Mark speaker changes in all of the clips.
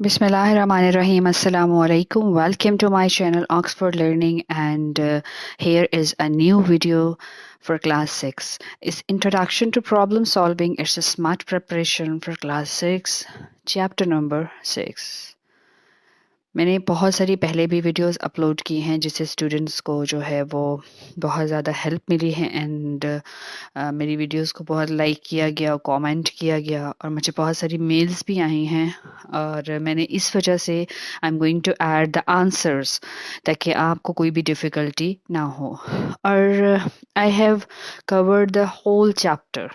Speaker 1: Bismillahirrahmanirrahim. Assalamu alaikum. Welcome to my channel Oxford Learning, and here is a new video for class 6. It's Introduction to Problem Solving. It's a smart preparation for class 6, chapter number 6. मैंने बहुत सारी पहले भी videos upload की हैं जिससे students को जो है वो बहुत ज़्यादा हेल्प मिली है एंड मेरी वीडियोस को बहुत लाइक किया गया और कमेंट किया गया और मुझे बहुत सारी मेल्स भी आई हैं और मैंने इस वजह से I am going to add the answers ताकि आपको कोई भी डिफ़िकल्टी ना हो और I have covered the whole chapter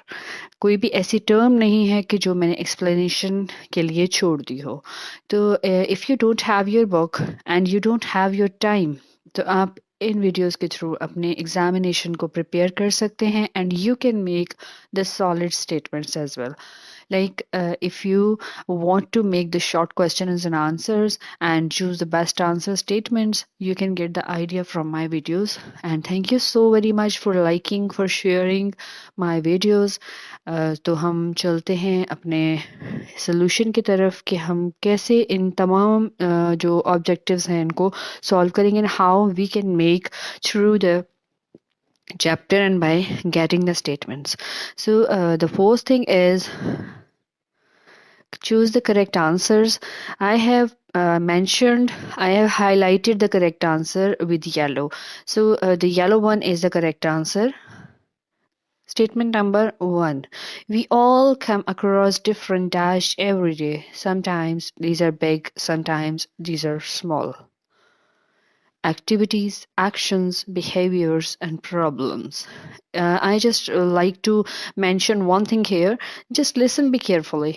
Speaker 1: कोई भी ऐसी टर्म नहीं है कि जो मैंने एक्सप्लेनेशन के लिए छोड़ दी हो तो if you don't have your book and you don't have your time तो आप इन वीडियोस के थ्रू अपने एग्जामिनेशन को प्रिपेयर कर सकते हैं and you can make the solid statements as well like if you want to make the short questions and answers and choose the best answer statements, you can get the idea from my videos. And thank you so very much for liking, for sharing my videos. तो हम चलते हैं अपने solution की तरफ कि हम कैसे इन तमाम जो ऑब्जेक्टिव्स हैं इनको सॉल्व करेंगे and how we can make through the chapter and by getting the statements. So the first thing is choose the correct answers. I have I have highlighted the correct answer with yellow. So the yellow one is the correct answer. Statement number 1. We all come across different dash every day. Sometimes these are big, sometimes these are small. Activities, actions, behaviors, and problems. I just like to mention one thing here. Just listen be carefully.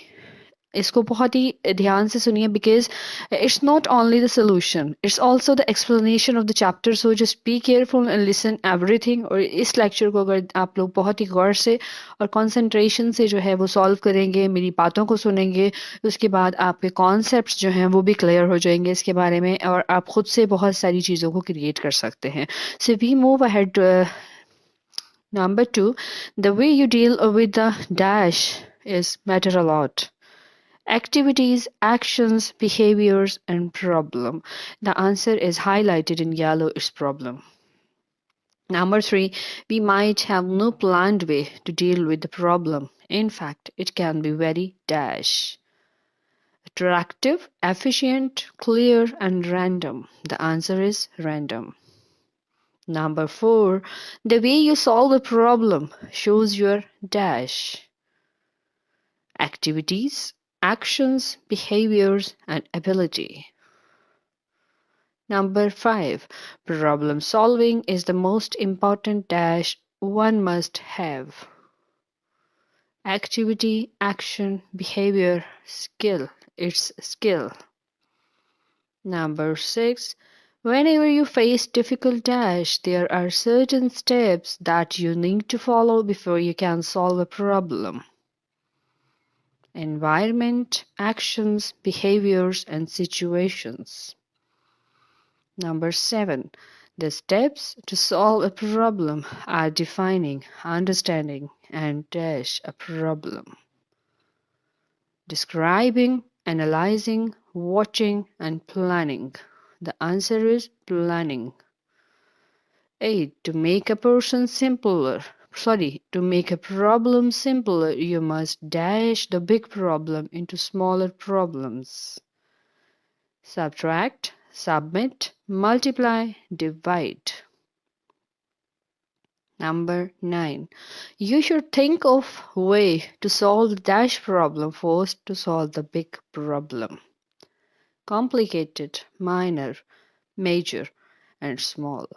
Speaker 1: इसको बहुत ही ध्यान से सुनिए because it's not only the solution, it's also the explanation of the chapter. So just be careful and listen everything. और इस lecture को अगर आप लोग बहुत ही गौर से और कंसंट्रेशन से जो है वो सॉल्व करेंगे, मेरी बातों को सुनेंगे, उसके बाद आपके कॉन्सेप्ट्स जो हैं वो भी क्लियर हो जाएंगे इसके बारे में और आप खुद से बहुत सारी चीज़ों को क्रिएट कर सकते हैं. So we move ahead. Number 2, the way you deal with the dash is matter a lot. Activities, actions, behaviors, and problem. The answer is highlighted in yellow, is problem. Number 3, we might have no planned way to deal with the problem. In fact, it can be very dash. Attractive, efficient, clear, and random. The answer is random. Number 4, the way you solve a problem shows your dash. Activities, actions, behaviors, and ability. Number 5. Problem solving is the most important dash one must have. Activity, action, behavior, skill. It's skill. Number 6. Whenever you face difficult dash, there are certain steps that you need to follow before you can solve a problem. Environment, actions, behaviors, and situations. Number 7. The steps to solve a problem are defining, understanding, and dash a problem. Describing, analyzing, watching, and planning. The answer is planning. 8. To make a person simpler. To make a problem simpler, you must dash the big problem into smaller problems. Subtract, submit, multiply, divide. Number 9. You should think of way to solve the dash problem first to solve the big problem. Complicated, minor, major, and small.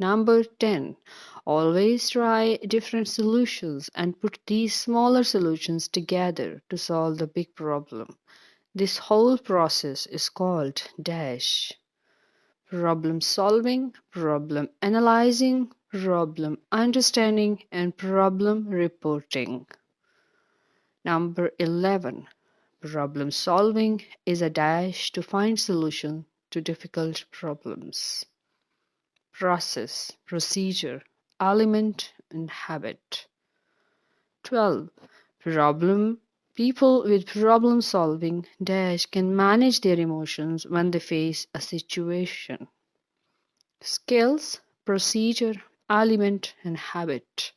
Speaker 1: Number 10. Always try different solutions and put these smaller solutions together to solve the big problem. This whole process is called dash. Problem solving, problem analyzing, problem understanding, and problem reporting. Number 11. Problem solving is a dash to find solution to difficult problems. Process, procedure, element, and habit. 12. Problem People with problem solving dash can manage their emotions when they face a situation. Skills, procedure, element, and habit.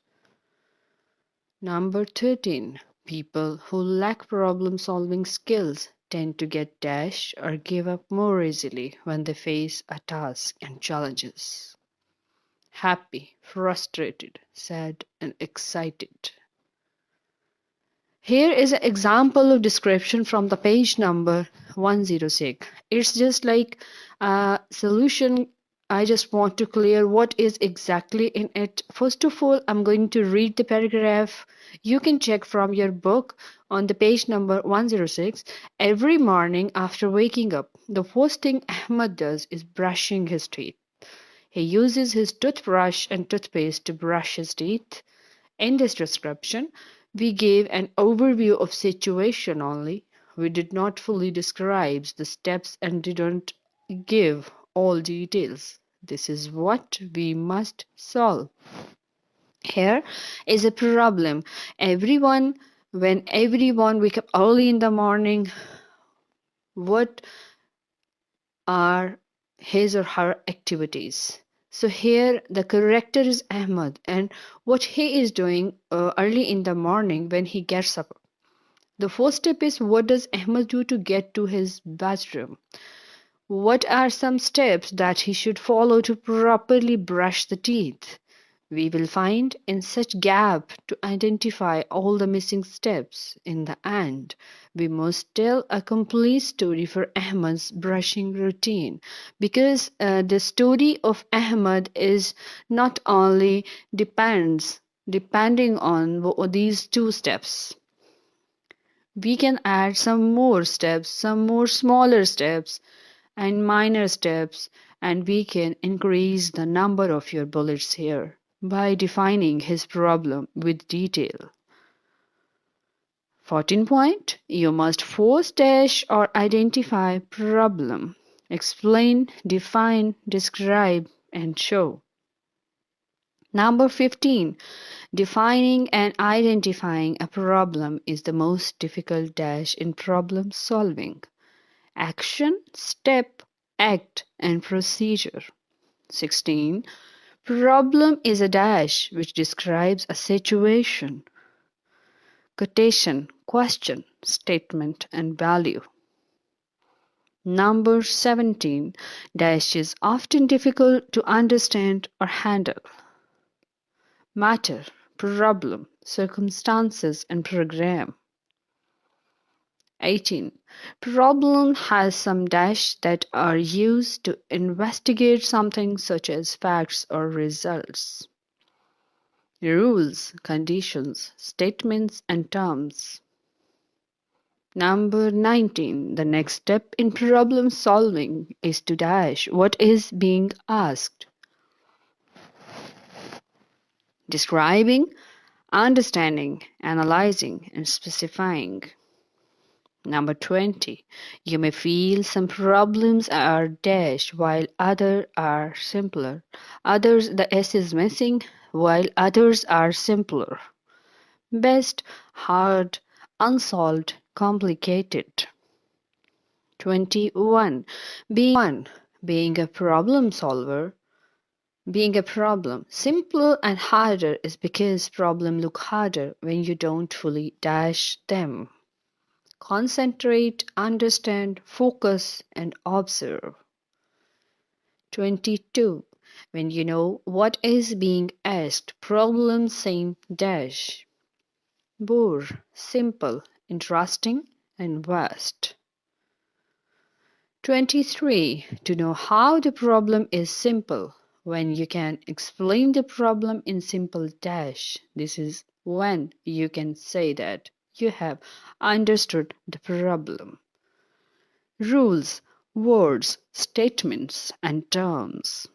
Speaker 1: Number 13. People who lack problem solving skills tend to get dash or give up more easily when they face a task and challenges. Happy, frustrated, sad, and excited. Here is an example of description from the page number 106. It's just like a solution. I just want to clear what is exactly in it. First of all, I'm going to read the paragraph. You can check from your book on the page number 106. Every morning after waking up, the first thing Ahmed does is brushing his teeth. He uses his toothbrush and toothpaste to brush his teeth. In this description, we gave an overview of situation only. We did not fully describe the steps and didn't give all details. This is what we must solve. Here is a problem. When everyone wake up early in the morning, what are his or her activities? So here the character is Ahmed, and what he is doing early in the morning when he gets up. The first step is, what does Ahmed do to get to his bathroom? What are some steps that he should follow to properly brush the teeth? We will find in such gap to identify all the missing steps. In the end, we must tell a complete story for Ahmed's brushing routine, because the story of Ahmed is not only depending on these two steps. We can add some more steps, some more smaller steps and minor steps, and we can increase the number of your bullets here by defining his problem with detail. 14 point. You must first dash or identify problem. Explain, define, describe, and show. Number 15. Defining and identifying a problem is the most difficult dash in problem solving. Action, step, act, and procedure. 16. Problem is a dash which describes a situation. Quotation, question, statement, and value. Number 17. Dash is often difficult to understand or handle. Matter, problem, circumstances, and program. 18. Problem has some dash that are used to investigate something such as facts or results. Rules, conditions, statements, and terms. Number 19. The next step in problem solving is to dash what is being asked. Describing, understanding, analyzing, and specifying. Number 20. You may feel some problems are dash while others are simpler. Others, the S is missing, while others are simpler. Best, hard, unsolved, complicated. 21. Being a problem solver. Being a problem. Simpler and harder is because problems look harder when you don't fully dash them. Concentrate, understand, focus, and observe. 22. When you know what is being asked, problem seem dash. Bore, simple, interesting, and vast. 23. To know how the problem is simple. When you can explain the problem in simple dash, this is when you can say that you have understood the problem. Rules, words, statements, and terms.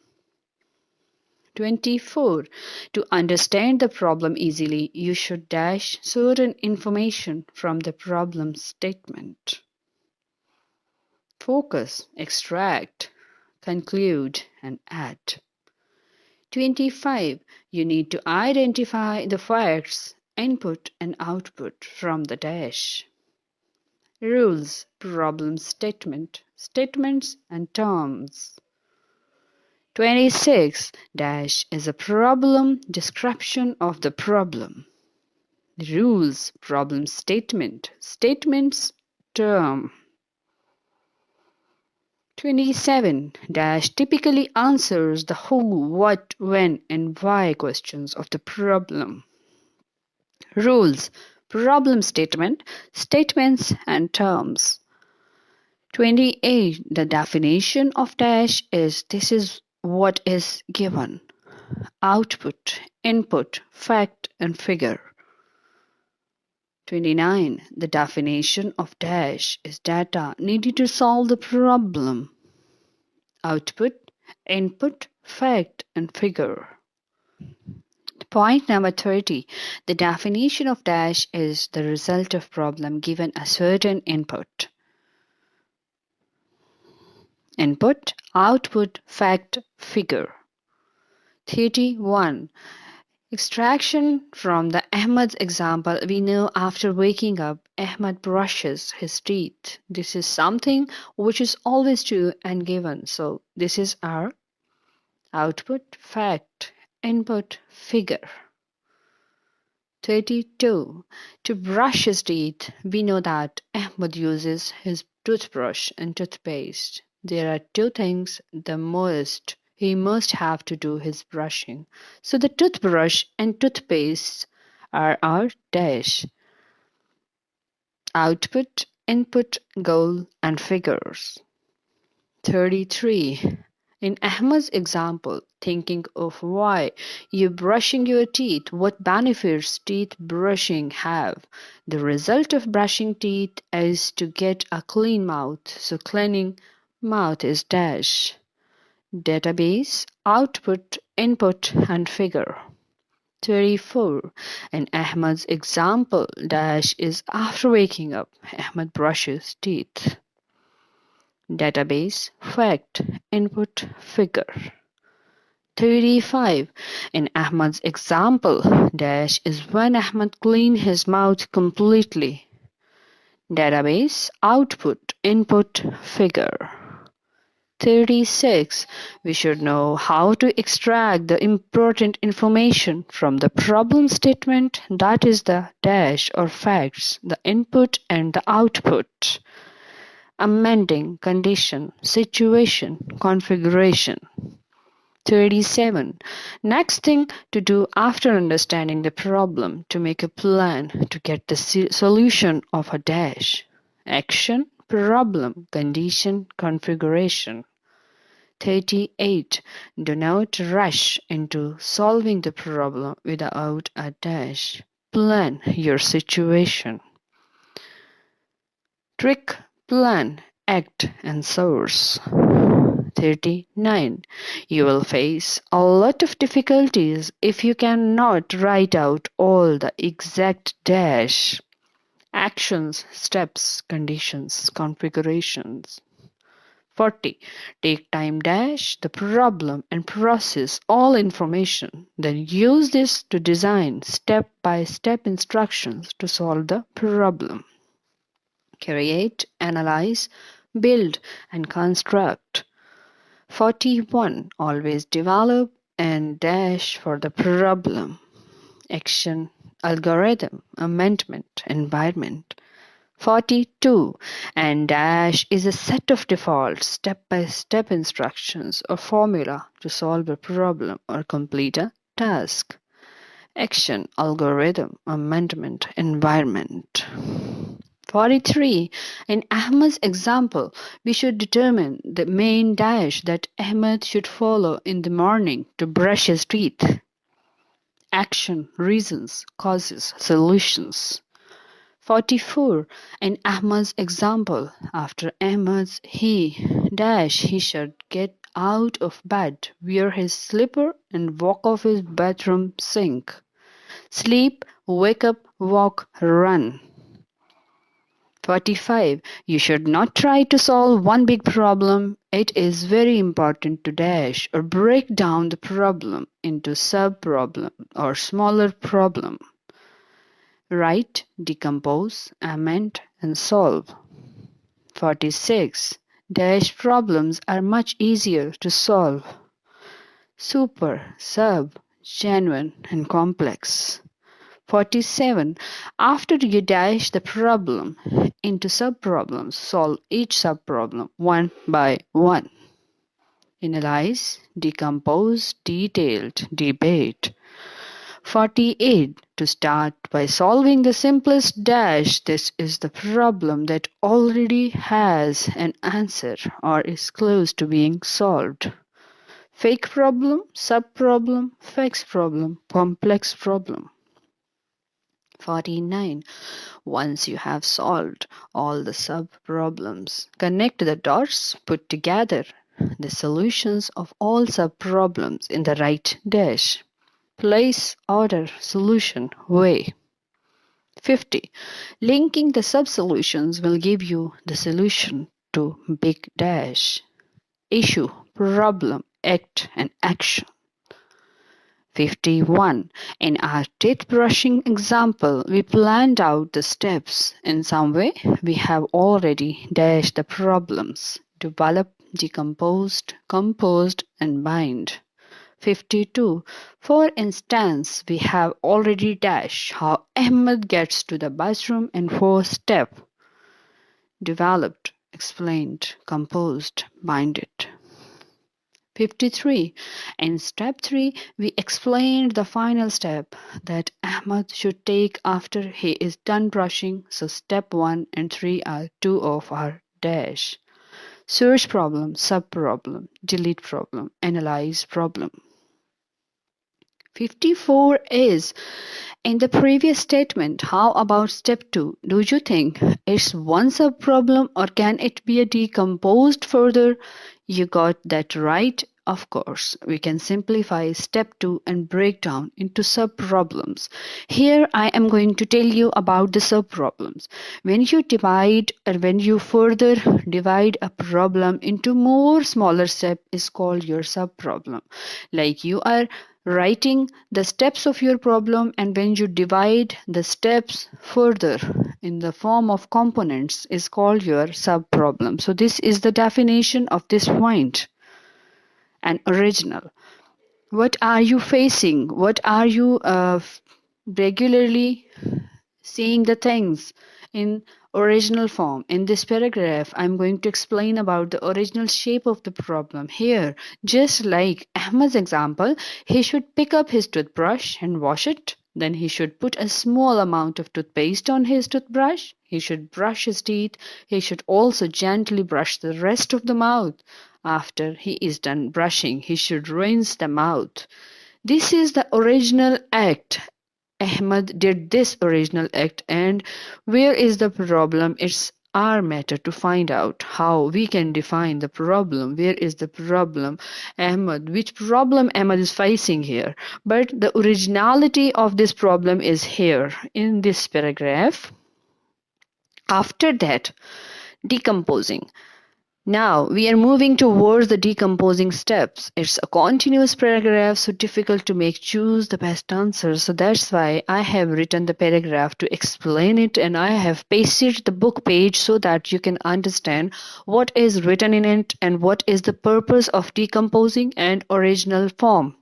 Speaker 1: 24. To understand the problem easily, you should dash certain information from the problem statement. Focus, extract, conclude, and add. 25. You need to identify the facts, input and output from the dash. Rules, problem statement, statements and terms. 26 dash is a problem description of the problem. Rules, problem statement, statements, term. 27 dash typically answers the who, what, when, and why questions of the problem. Rules, problem statement, statements, and terms. 28 the definition of dash is this is what is given. Output, input, fact, and figure. 29 the definition of dash is data needed to solve the problem. Output, input, fact, and figure. Point number 30. The definition of dash is the result of problem given a certain input. Input, output, fact, figure. 31. Extraction from the Ahmed's example, we know after waking up, Ahmed brushes his teeth. This is something which is always true and given. So this is our output, fact, input, figure. 32. To brush his teeth, we know that Ahmed uses his toothbrush and toothpaste. There are two things the most he must have to do his brushing. So the toothbrush and toothpaste are our dash. Output, input, goal, and figures. 33. In Ahmed's example, thinking of why you're brushing your teeth, what benefits teeth brushing have. The result of brushing teeth is to get a clean mouth, so cleaning mouth is dash. Database, output, input, and figure. 34. In Ahmed's example, dash is after waking up, Ahmed brushes teeth. Database, fact, input, figure. 35. In Ahmed's example, dash is when Ahmed cleaned his mouth completely. Database, output, input, figure. 36. We should know how to extract the important information from the problem statement, that is the dash or facts, the input and the output. Amending, condition, situation, configuration. 37. Next thing to do after understanding the problem, to make a plan to get the solution of a dash. Action, problem, condition, configuration. 38. Do not rush into solving the problem without a dash. Plan your situation. Trick, plan, act, and source. 39. You will face a lot of difficulties if you cannot write out all the exact dash. Actions, steps, conditions, configurations. 40. Take time dash the problem and process all information. Then use this to design step-by-step instructions to solve the problem. Create, analyze, build, and construct. 41. Always develop and dash for the problem. Action, algorithm, amendment, environment. 42. And dash is a set of default step-by-step instructions or formula to solve a problem or complete a task. Action, algorithm, amendment, environment. 43. In Ahmed's example, we should determine the main dash that Ahmed should follow in the morning to brush his teeth. Action, reasons, causes, solutions. 44. In Ahmed's example, after Ahmed's he should get out of bed, wear his slipper, and walk off his bathroom sink. Sleep, wake up, walk, run. 45. You should not try to solve one big problem. It is very important to dash or break down the problem into sub-problem or smaller problem. Write, decompose, amend, and solve. 46. Dash problems are much easier to solve. Super, sub, genuine, and complex. 47. After you dash the problem into subproblems, solve each subproblem one by one. Analyze, decompose, detailed, debate. 48. To start by solving the simplest dash, this is the problem that already has an answer or is close to being solved. Fake problem, subproblem, fixed problem, complex problem. 49. Once you have solved all the sub-problems, connect the dots, put together the solutions of all sub-problems in the right dash. Place order solution way. 50. Linking the sub-solutions will give you the solution to big dash. Issue, problem, act, and action. 51. In our teeth brushing example, we planned out the steps. In some way, we have already dashed the problems. Develop, decomposed, composed, and bind. 52. For instance, we have already dashed how Ahmed gets to the bathroom in 4 steps. Developed, explained, composed, binded. 53. In step 3, we explained the final step that Ahmed should take after he is done brushing, so step 1 and 3 are 2 of our dash. Search problem, subproblem, delete problem, analyze problem. 54 is, in the previous statement, how about step 2? Do you think it's one subproblem or can it be decomposed further? You got that right. Of course, we can simplify step 2 and break down into subproblems. Here I am going to tell you about the subproblems. When you divide or when you further divide a problem into more smaller steps is called your subproblem. Like you are writing the steps of your problem, and when you divide the steps further in the form of components is called your subproblem. So this is the definition of this point. And original. What are you facing? What are you regularly seeing the things in original form? In this paragraph, I'm going to explain about the original shape of the problem. Here, just like Ahmed's example, he should pick up his toothbrush and wash it. Then he should put a small amount of toothpaste on his toothbrush. He should brush his teeth. He should also gently brush the rest of the mouth. After he is done brushing, he should rinse the mouth. This is the original act. Ahmed did this original act, and where is the problem? It's our matter to find out how we can define the problem. Where is the problem? Ahmed, which problem Ahmed is facing here? But the originality of this problem is here in this paragraph. After that, decomposing. Now we are moving towards the decomposing steps. It's a continuous paragraph, so difficult to choose the best answer. So that's why I have written the paragraph to explain it, and I have pasted the book page so that you can understand what is written in it and what is the purpose of decomposing and original form.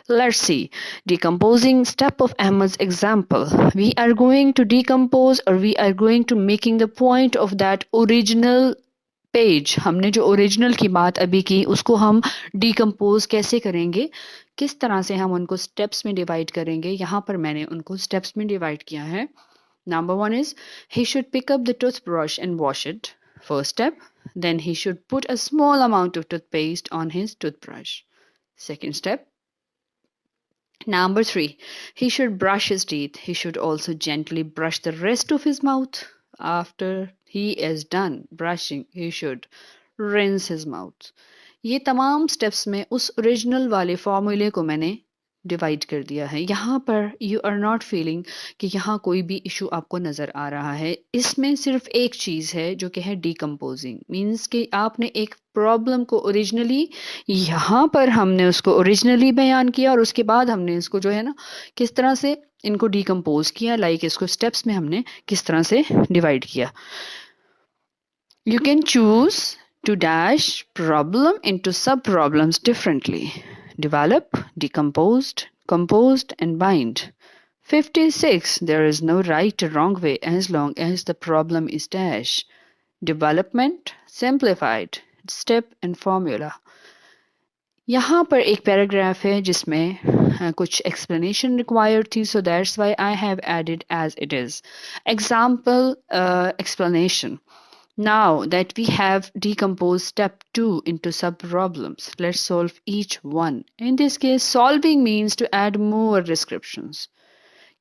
Speaker 1: Let's see. Decomposing step of Ahmed's example. We are going to decompose, or we are going to making the point of that original page. हमने जो original की बात अभी की उसको हम decompose कैसे करेंगे, किस तरह से हम उनको स्टेप्स में डिवाइड करेंगे. यहाँ पर मैंने उनको स्टेप्स में डिवाइड किया है. Number 1 is he should pick up the toothbrush and wash it. First step. Then he should put a small amount of toothpaste on his toothbrush. Second step. Number 3. He should brush his teeth. He should also gently brush the rest of his mouth. After he is done brushing, he should rinse his mouth. ये तमाम steps में उस original वाले फॉर्मूले को मैंने divide कर दिया है. यहाँ पर यू आर नॉट फीलिंग कि यहाँ कोई भी इशू आपको नज़र आ रहा है. इसमें सिर्फ एक चीज़ है जो कि है डिकम्पोजिंग. मीन्स कि आपने एक प्रॉब्लम को ओरिजिनली, यहाँ पर हमने उसको ओरिजिनली बयान किया और उसके बाद हमने इसको जो है ना किस तरह से इनको डिकम्पोज किया, लाइक इसको स्टेप्स में हमने किस तरह से डिवाइड किया. You can choose to dash problem into sub-problems differently. Develop, decomposed, composed, and bind. 56. There is no right or wrong way as long as the problem is dash. Development, simplified, step and formula. यहाँ पर एक paragraph है जिसमें कुछ explanation required थी, so that's why I have added as it is. Example explanation. Now that we have decomposed step 2 into sub-problems, let's solve each one. In this case, solving means to add more descriptions.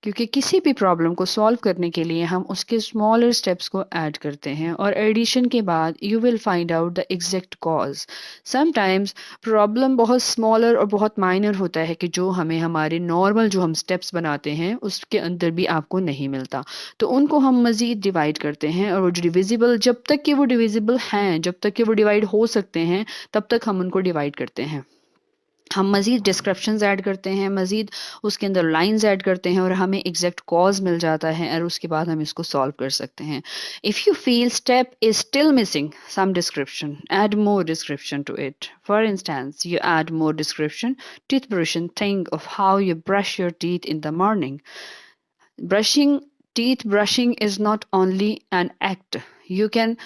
Speaker 1: क्योंकि किसी भी problem को solve करने के लिए हम उसके smaller steps को ऐड करते हैं और एडिशन के बाद you will find out the exact cause. Sometimes problem बहुत स्मॉलर और बहुत माइनर होता है कि जो हमें हमारे नॉर्मल जो हम स्टेप्स बनाते हैं उसके अंदर भी आपको नहीं मिलता, तो उनको हम मज़ीद डिवाइड करते हैं और वो जो डिविजिबल, जब तक कि वो डिविजिबल हैं, जब तक कि वो डिवाइड हो सकते हैं, तब तक हम उनको डिवाइड करते हैं. हम मज़ीद डिस्क्रिप्शंस ऐड करते हैं, मज़ीद उसके अंदर लाइंस ऐड करते हैं और हमें एग्जैक्ट कॉज मिल जाता है और उसके बाद हम इसको सॉल्व कर सकते हैं. If you feel step is still missing some description, add more description to it. For instance, you add more description. Toothbrushing, think of how you brush your teeth in the morning. Teeth brushing is not only an act. You can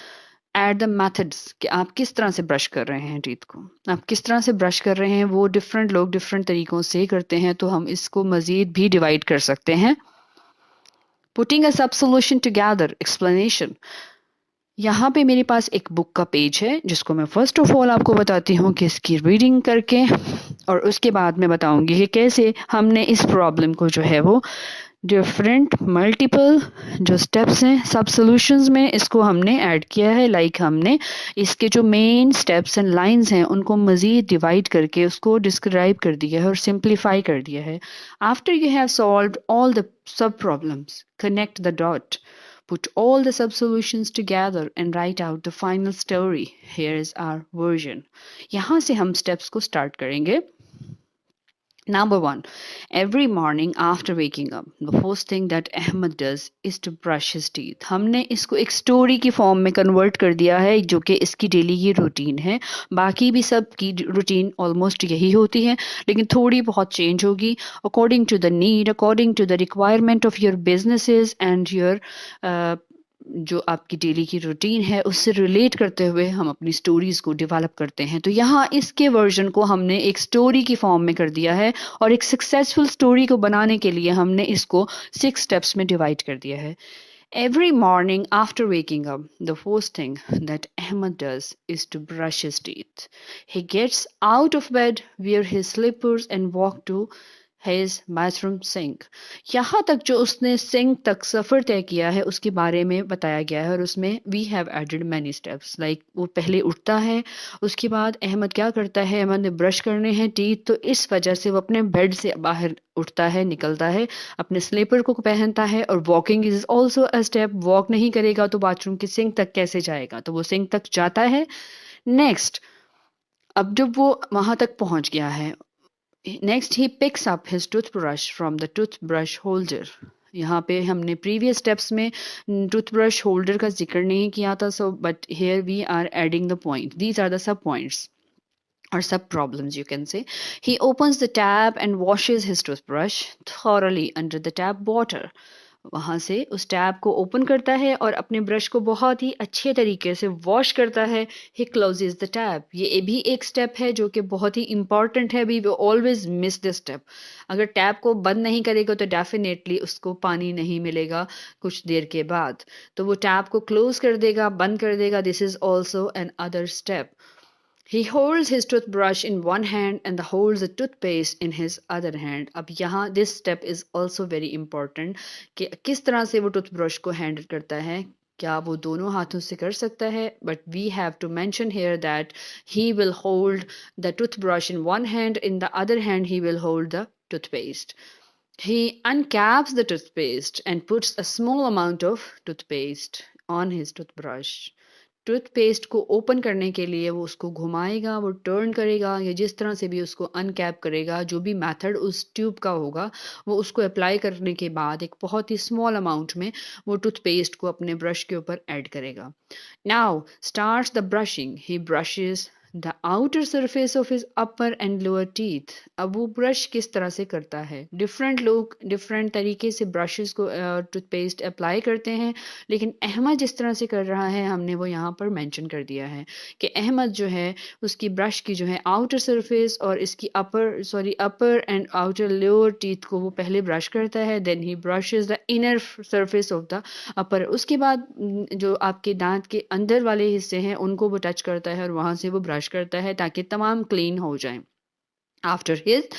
Speaker 1: at the methods कि आप किस तरह से brush कर रहे हैं teeth को, आप किस तरह से ब्रश कर रहे हैं, वो डिफरेंट लोग डिफरेंट तरीकों से करते हैं, तो हम इसको मज़ीद भी डिवाइड कर सकते हैं. पुटिंग अ सब सोल्यूशन टुगेदर, एक्सप्लेनेशन. यहाँ पे मेरे पास एक बुक का पेज है जिसको मैं फर्स्ट ऑफ ऑल आपको बताती हूँ कि इसकी रीडिंग करके, और उसके बाद मैं बताऊंगी कि कैसे हमने इस प्रॉब्लम को जो है वो डिफरेंट मल्टीपल जो स्टेप्स हैं सब सॉल्यूशंस में इसको हमने ऐड किया है. लाइक हमने इसके जो मेन स्टेप्स एंड लाइंस हैं उनको मज़ीद डिवाइड करके उसको डिस्क्राइब कर दिया है और सिंप्लीफाई कर दिया है. After you have solved all the sub problems, connect the dot, put all the sub solutions together and write out the final story. Here is our version. यहाँ से हम स्टेप्स को स्टार्ट करेंगे. Number 1. Every morning after waking up, the first thing that Ahmed does is to brush his teeth. हमने इसको एक story की form में कन्वर्ट कर दिया है जो कि इसकी डेली की रूटीन है. बाकी भी सब की रूटीन ऑलमोस्ट यही होती है, लेकिन थोड़ी बहुत चेंज होगी according to the need, according to the requirement of your businesses and your जो आपकी डेली की रूटीन है उससे रिलेट करते हुए हम अपनी स्टोरीज को डेवलप करते हैं. तो यहाँ इसके वर्जन को हमने एक स्टोरी की फॉर्म में कर दिया है और एक सक्सेसफुल स्टोरी को बनाने के लिए हमने इसको 6 स्टेप्स में डिवाइड कर दिया है. Every morning after waking up, the first thing that Ahmed does is to brush his teeth. He gets out of bed, wear his slippers and walk to his bathroom sink. यहाँ तक जो उसने sink तक सफ़र तय किया है उसके बारे में बताया गया है और उसमें we have added many steps. Like वो पहले उठता है, उसके बाद अहमद क्या करता है, अहमद ने ब्रश करने हैं टीथ, तो इस वजह से वो अपने बेड से बाहर उठता है, निकलता है, अपने स्लीपर को पहनता है. और walking is also a step. Walk नहीं करेगा तो बाथरूम के सिंक तक कैसे जाएगा, तो वो सिंक तक जाता है. नेक्स्ट, अब जब वो वहां तक पहुंच गया है, next he picks up his toothbrush from the toothbrush holder. यहाँ पे हमने प्रीवियस स्टेप्स में टूथब्रश होल्डर का जिक्र नहीं किया था, so but here we are adding the point. These are the sub points or sub problems, you can say. He opens the tap and washes his toothbrush thoroughly under the tap water. वहाँ से उस tap को open करता है और अपने brush को बहुत ही अच्छे तरीके से वॉश करता है. He closes the tap. ये भी एक स्टेप है जो कि बहुत ही इंपॉर्टेंट है. We always miss this step. अगर टैप को बंद नहीं करेगा तो डेफिनेटली उसको पानी नहीं मिलेगा कुछ देर के बाद, तो वो टैप को क्लोज कर देगा, बंद कर देगा. This is also an other step. He holds his toothbrush in one hand and holds the toothpaste in his other hand. अब यहाँ this step is also very important कि किस तरह से वो टूथब्रश को हैंडल करता है. क्या वो दोनों हाथों से कर सकता है, but we have to mention here that he will hold the toothbrush in one hand, in the other hand he will hold the toothpaste. He uncaps the toothpaste and puts a small amount of toothpaste on his toothbrush. Toothpaste को open करने के लिए वो उसको घुमाएगा, वो turn करेगा या जिस तरह से भी उसको अनकैप करेगा, जो भी मेथड उस ट्यूब का होगा वो उसको अप्लाई करने के बाद एक बहुत ही स्मॉल अमाउंट में वो टूथपेस्ट को अपने ब्रश के ऊपर ऐड करेगा. Now starts the brushing. He brushes the outer surface of his upper and lower teeth. अब वो ब्रश किस तरह से करता है? डिफरेंट लोग डिफरेंट तरीके से ब्रशेस को टूथपेस्ट अप्लाई करते हैं, लेकिन अहमद जिस तरह से कर रहा है हमने वो यहाँ पर मेंशन कर दिया है कि अहमद जो है उसकी ब्रश की जो है आउटर सरफेस और इसकी upper and outer lower teeth को वो पहले ब्रश करता है. Then he brushes the inner surface of the upper. उसके बाद जो आपके दांत के अंदर वाले हिस्से हैं उनको वो टच करता है और वहां से वो ब्रश करता है ताकि तमाम क्लीन हो जाए. After his,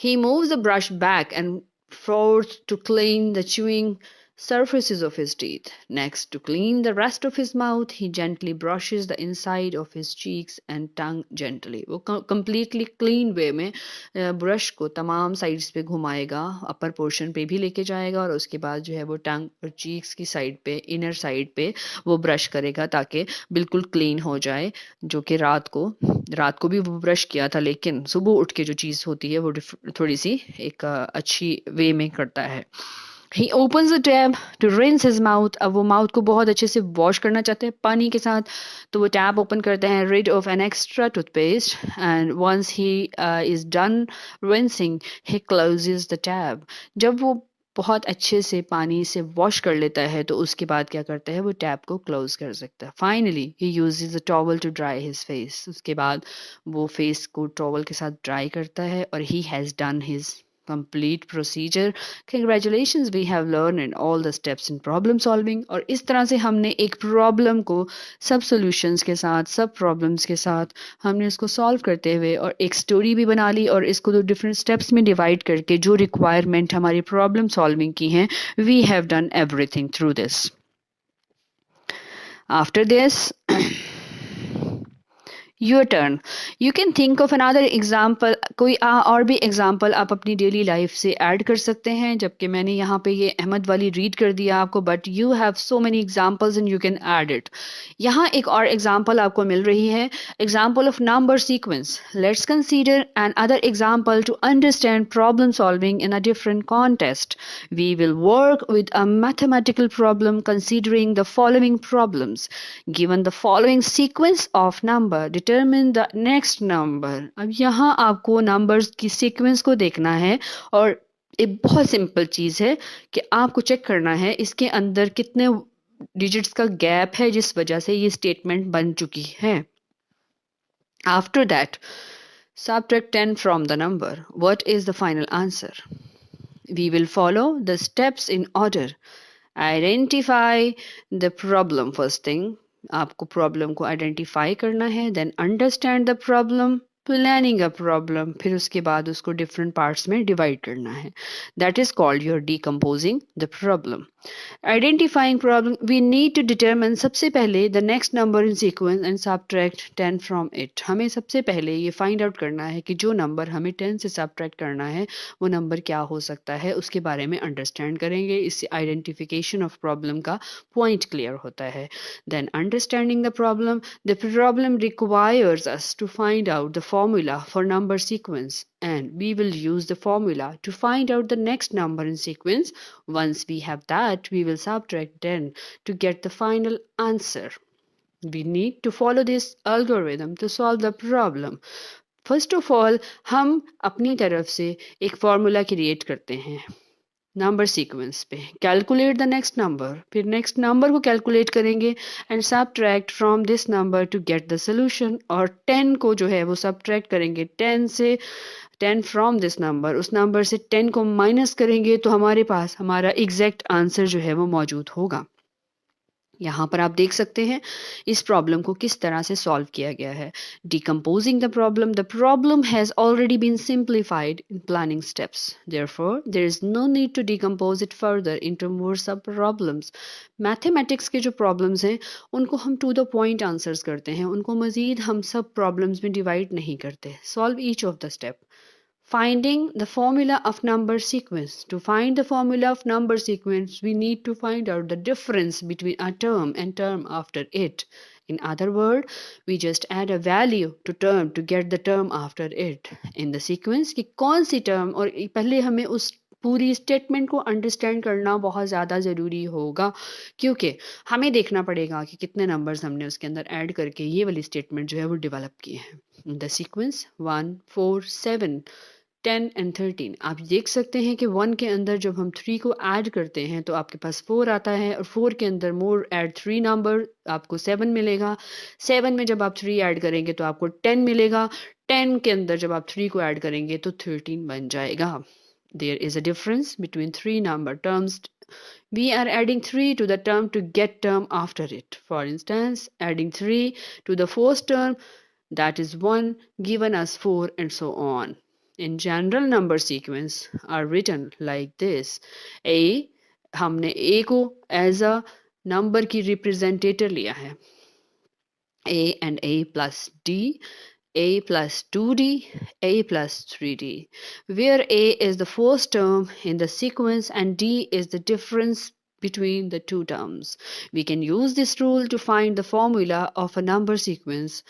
Speaker 1: he moves the brush back and forth to clean the chewing surfaces of his teeth. Next, to clean the rest of his mouth, he gently brushes the inside of his cheeks and tongue gently. वो completely clean way में brush को तमाम sides पे घुमाएगा, upper portion पे भी लेके जाएगा और उसके बाद जो है वो टंग और चीक्स की साइड पे, इनर साइड पे वो ब्रश करेगा ताकि बिल्कुल क्लीन हो जाए. जो कि रात को भी वो ब्रश किया था, लेकिन सुबह उठ के जो चीज़ होती है वो थोड़ी सी एक अच्छी वे में करता है. He opens the tap to rinse his mouth. अब वो माउथ को बहुत अच्छे से वॉश करना चाहते हैं पानी के साथ, तो वो टैप ओपन करते हैं, rid of an extra toothpaste, and once he is done rinsing, he closes the tap. जब वो बहुत अच्छे से पानी से वॉश कर लेता है तो उसके बाद क्या करता है, वो टैप को क्लोज कर सकता है. Finally he uses a towel to dry his face. उसके बाद वो फेस को टॉवल के साथ ड्राई करता है और he has done his complete procedure. Congratulations, we have learned in all the steps in problem solving. और इस तरह से हमने एक प्रॉब्लम को सब सॉल्यूशंस के साथ, सब प्रॉब्लम्स के साथ हमने इसको सॉल्व करते हुए और एक स्टोरी भी बना ली और इसको दो डिफरेंट स्टेप्स में डिवाइड करके जो रिक्वायरमेंट हमारी प्रॉब्लम सॉल्विंग की हैं, we have done everything through this. After this, your turn. You can think of another example. कोई और भी एग्जाम्पल आप अपनी डेली लाइफ से ऐड कर सकते हैं, जबकि मैंने यहाँ पे ये अहमद वाली रीड कर दिया आपको, but you have so many examples and you can add it. यहाँ एक और एग्जाम्पल आपको मिल रही है, example of number sequence. Let's consider another example to understand problem solving in a different contest. We will work with a mathematical problem considering the following problems. Given the following sequence of number, determine the next number. अब यहाँ आपको numbers की sequence को देखना है और एक बहुत सिंपल चीज है कि आपको चेक करना है इसके अंदर कितने डिजिट्स का गैप है जिस वजह से ये स्टेटमेंट बन चुकी है. After that, subtract 10 from the number. What is the final answer? We will follow the steps in order. Identify the problem first thing. आपको प्रॉब्लम को आइडेंटिफाई करना है, then understand the problem, planning a problem, फिर उसके बाद उसको different parts में divide करना है. That is called your decomposing the problem. Identifying problem, we need to determine सबसे पहले the next number in sequence and subtract 10 from it. हमें सबसे पहले ये फाइंड आउट करना है कि जो नंबर हमें 10 से सबट्रैक्ट करना है वो नंबर क्या हो सकता है, उसके बारे में अंडरस्टैंड करेंगे. इससे आइडेंटिफिकेशन ऑफ प्रॉब्लम का पॉइंट क्लियर होता है. Then understanding the problem requires us to find out the formula for number sequence, and we will use the formula to find out the next number in sequence. Once we have that, we will subtract 10 to get the final answer. We need to follow this algorithm to solve the problem. First of all, हम अपनी तरफ से एक formula create करते हैं number sequence पे. Calculate the next number, फिर next number को कैलकुलेट करेंगे and subtract from this number to get the solution. और 10 को जो है वो सबट्रैक्ट करेंगे 10 फ्रॉम दिस नंबर, उस नंबर से 10 को माइनस करेंगे तो हमारे पास हमारा एग्जैक्ट आंसर जो है वो मौजूद होगा. यहाँ पर आप देख सकते हैं इस प्रॉब्लम को किस तरह से सॉल्व किया गया है. Decomposing the problem has already been simplified in planning steps. Therefore, there is no need to decompose it further into more sub problems. Mathematics के जो प्रॉब्लम्स हैं उनको हम टू द पॉइंट आंसर्स करते हैं, उनको मजीद हम सब प्रॉब्लम्स में डिवाइड नहीं करते. Solve each of the step. Finding the formula of number sequence. To find the formula of number sequence, we need to find out the difference between a term and term after it. In other words, we just add a value to term to get the term after it in the sequence कि कौन सी term, और पहले हमें उस पूरी statement को understand करना बहुत ज़्यादा ज़रूरी होगा, क्योंकि हमें देखना पड़ेगा कि कितने नंबर्स हमने उसके अंदर ऐड करके ये वाली स्टेटमेंट जो है वो डेवलप की है। The sequence 1 4 7 10 and 13। आप देख सकते हैं कि 1 के अंदर जब हम 3 को ऐड करते हैं तो आपके पास 4 आता है, और 4 के अंदर मोर ऐड 3 नंबर आपको 7 मिलेगा। 7 में जब आप 3 ऐड करेंगे तो आपको 10 मिलेगा। 10 के अंदर जब आप 3 को ऐड करेंगे तो 13 बन जाएगा। There is a difference between 3 number terms. We are adding 3 to the term to get term after it. For instance, adding 3 to the first term, that is 1, given us 4, and so on. In general, number sequence are written like this. हमने A को as a number की representator लिया है. A and A plus D, A plus 2D, A plus 3D, where A is the first term in the sequence and D is the difference between the two terms. We can use this rule to find the formula of a number sequence.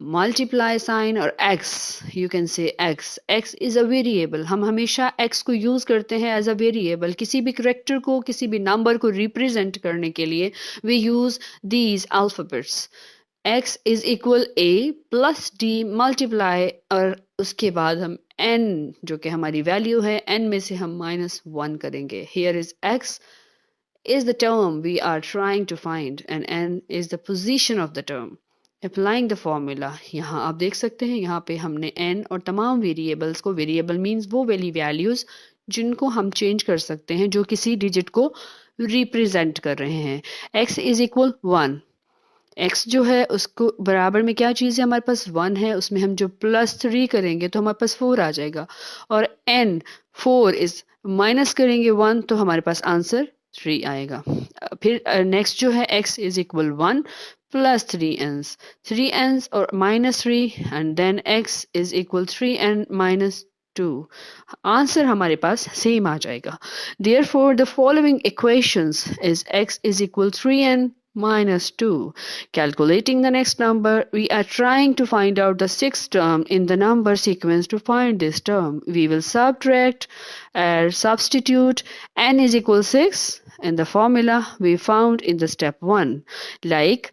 Speaker 1: Multiply sign or x, you can say x. X is a variable. हम हमेशा x को use करते हैं as a variable. किसी भी character को, किसी भी number को represent करने के लिए we use these alphabets. x is equal a plus d multiply, और उसके बाद हम n जो कि हमारी वैल्यू है n में से हम -1 करेंगे. Here is x is the term we are trying to find and n is the position of the term. Applying the formula, यहाँ आप देख सकते हैं यहाँ पे हमने n और तमाम वेरिएबल्स को, वेरिएबल मीन्स वो वाली वैल्यूज जिनको हम चेंज कर सकते हैं जो किसी डिजिट को रिप्रेजेंट कर रहे हैं. x is equal 1. x जो है उसको बराबर में क्या चीज़ है, हमारे पास 1 है, उसमें हम जो +3 करेंगे तो हमारे पास 4 आ जाएगा, और n 4 इज माइनस करेंगे 1 तो हमारे पास आंसर 3 आएगा. फिर नेक्स्ट जो है x is equal 1 plus 3n's और -3 and then x is equal 3n minus 2. Answer हमारे पास सेम आ जाएगा. Therefore, the following equations is x is equal 3n minus 2. Calculating the next number, we are trying to find out the sixth term in the number sequence. To find this term, we will subtract or substitute n is equal 6 in the formula we found in the step 1. Like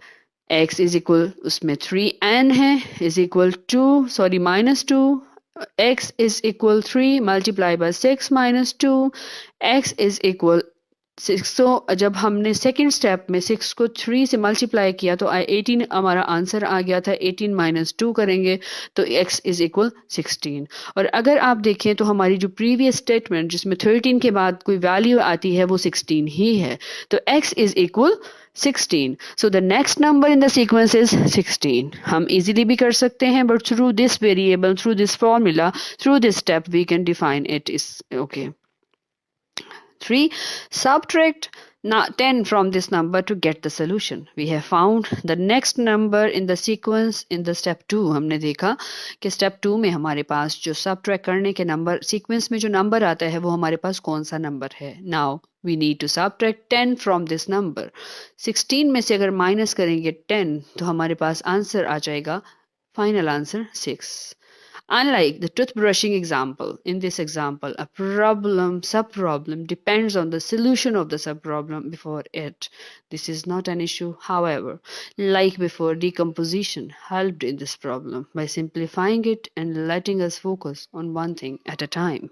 Speaker 1: x is equal, उसमें 3n है, is equal to, sorry, -2. x is equal 3 multiplied by 6 minus 2. x is equal 6. तो जब हमने second step में 6 को 3 से multiply किया तो 18 हमारा आंसर आ गया था. 18 माइनस 2 करेंगे तो x इज इक्वल 16. और अगर आप देखें तो हमारी जो प्रीवियस स्टेटमेंट जिसमें 13 के बाद कोई वैल्यू आती है वो 16 ही है, तो x is equal 16. So the next number in the sequence is 16. हम easily भी कर सकते हैं, but through this variable, through this formula, through this step, we can define it. Is okay. 3. Subtract 10 from this number to get the solution. We have found the next number in the sequence in the step 2. हमने देखा कि step 2 में हमारे पास जो subtract करने के number, sequence में जो नंबर आता है वो हमारे पास कौन सा नंबर है. Now we need to subtract 10 from this number. 16 में से अगर माइनस करेंगे 10 तो हमारे पास आंसर आ जाएगा, final answer 6. Unlike the toothbrushing example, in this example, a problem, subproblem depends on the solution of the subproblem before it. This is not an issue. However, like before, decomposition helped in this problem by simplifying it and letting us focus on one thing at a time.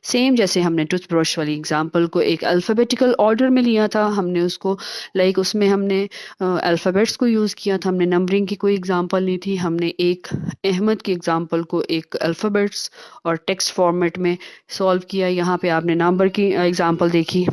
Speaker 1: Same जैसे हमने toothbrush वाली example को एक alphabetical order में लिया था, हमने उसको उसमें हमने अल्फ़ाबेट्स को यूज़ किया था, हमने नंबरिंग की कोई एग्जांपल नहीं थी. हमने एक अहमद की एग्जांपल को एक अल्फ़ाबेट्स और टेक्स्ट फॉर्मेट में सॉल्व किया. यहाँ पे आपने नंबर की एग्जांपल देखी.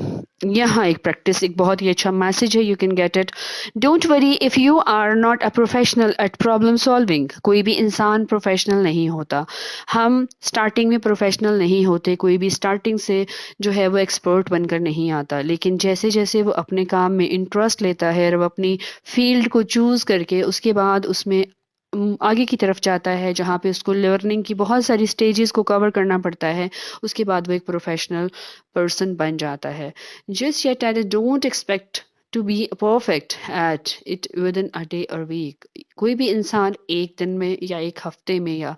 Speaker 1: यहाँ एक प्रैक्टिस, एक बहुत ही अच्छा मैसेज है, you can get it. Don't worry if you are not a professional at problem solving. कोई भी इंसान प्रोफेशनल नहीं होता. हम स्टार्टिंग में प्रोफेशनल नहीं होते, कोई भी स्टार्टिंग से जो है वो एक्सपर्ट बनकर नहीं आता. लेकिन जैसे जैसे वो अपने काम में इंटरेस्ट लेता है और वो अपनी फील्ड को चूज़ करके उसके बाद उसमें आगे की तरफ जाता है, जहाँ पे उसको लर्निंग की बहुत सारी स्टेजेस को कवर करना पड़ता है, उसके बाद वो एक प्रोफेशनल पर्सन बन जाता है। Just yet at don't expect to be perfect at it within a day और वीक। कोई भी इंसान एक दिन में या एक हफ्ते में या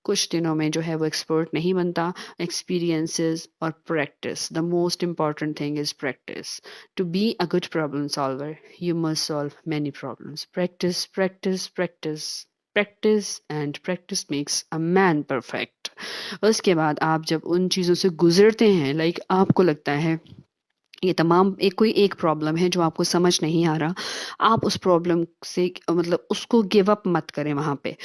Speaker 1: कुछ दिनों में जो है वो एक्सपर्ट नहीं बनता। एक्सपीरियंसेस और practice, the most important thing is practice. To be a good problem solver you must solve many problems. Practice practice practice practice and practice makes a man perfect. उसके बाद आप जब उन चीज़ों से गुजरते हैं, लाइक आपको लगता है ये तमाम एक कोई एक प्रॉब्लम है जो आपको समझ नहीं आ रहा, आप उस प्रॉब्लम से मतलब उसको गिव अप मत करें। वहां पे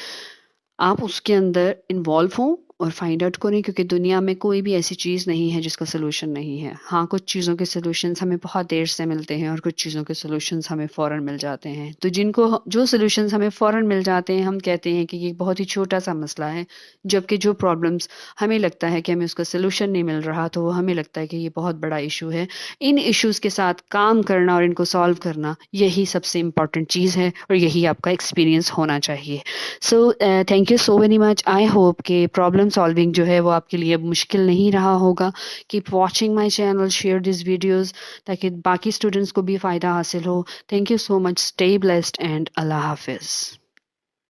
Speaker 1: आप उसके अंदर इन्वॉल्व हों और फाइंड आउट करें, क्योंकि दुनिया में कोई भी ऐसी चीज़ नहीं है जिसका सोल्यूशन नहीं है। हाँ, कुछ चीज़ों के सोल्यूशंस हमें बहुत देर से मिलते हैं और कुछ चीज़ों के सोल्यूशंस हमें फ़ौरन मिल जाते हैं। तो जिनको जो सोल्यूशंस हमें फ़ौरन मिल जाते हैं, हम कहते हैं कि ये बहुत ही छोटा सा मसला है, जबकि जो प्रॉब्लम्स हमें लगता है कि हमें उसका सोल्यूशन नहीं मिल रहा, तो वो हमें लगता है कि ये बहुत बड़ा इशू है। इन इश्यूज़ के साथ काम करना और इनको सॉल्व करना, यही सबसे इम्पॉर्टेंट चीज़ है और यही आपका एक्सपीरियंस होना चाहिए। So thank you so very much. I hope कि प्रॉब्लम सॉल्विंग जो है वो आपके लिए अब मुश्किल नहीं रहा होगा। Keep watching my channel, share this videos, ताकि बाकी स्टूडेंट्स को भी फ़ायदा हासिल हो। Thank you so much. Stay blessed and अल्लाह हाफिज़।